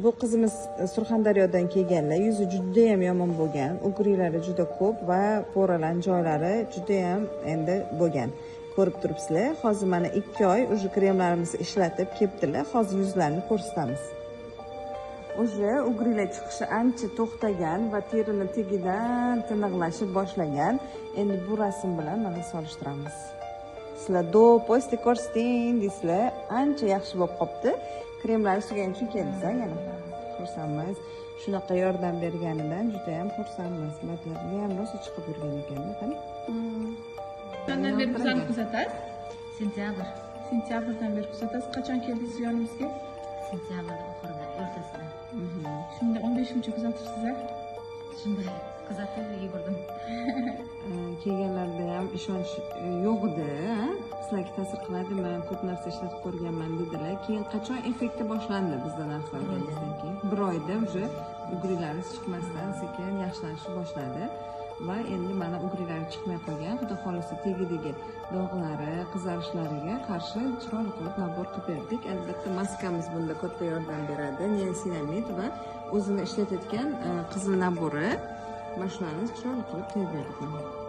Bu qizimiz Surxondaryodan kelganlar, yuzi juda ham yomon bo'lgan, ugriklari juda ko'p va po'ralan joylari juda ham endi bo'lgan. Ko'rib turibsizlar, hozir mana 2 oy уже kremlarimizni ishlatib kelibdilar. Hozir yuzlarini ko'rsatamiz. Уже ugrilar chiqishi ancha to'xtagan va terini tagidan tiniqlashib boshlagan. Endi bu rasm bilan mana solishtiramiz. Sizlar do posti ko'rsating deysizlar, ancha yaxshi bo'lib qopti. Kremlar sugani uchun keldik yana. Xursandmiz. Shunaqa yordam berganidan juda ham xursandmiz. Lablarga ham rosa chiqib yurgan ekan, qani? Qanday beri bizlarni kuzatasiz? Sentyabr. Sentyabrdan beri kuzatasiz. Qachon keldingiz yonimizga? Sentyabr oxirida, o'rtasida. Shunda 15 kuncha kuzatisizlar. Shunday kuzatib yugurdim. Kelganlarda ham ishonch yo'q edi, sizlarga ta'sir qiladimi, ko'p narsa ishlatib ko'rganman dedilar. Keyin qachon effekti boshlandi bizda narxlardan keyin? 1 oyda уже ugrilaringiz chiqmasdan sekin yaxshilanishni boshladi va endi mana ugrilari chiqmay qolgan. Xudo xolisa tegidagi dog'lari, qizarishlariga qarshi chiroyli qilib nabor qilib berdik. Albatta maskamiz bunda katta yordam beradi. Niasinamid va o'zini ishlatayotgan qizil nabori. Mana shularni chiroyli qilib tayyorladik.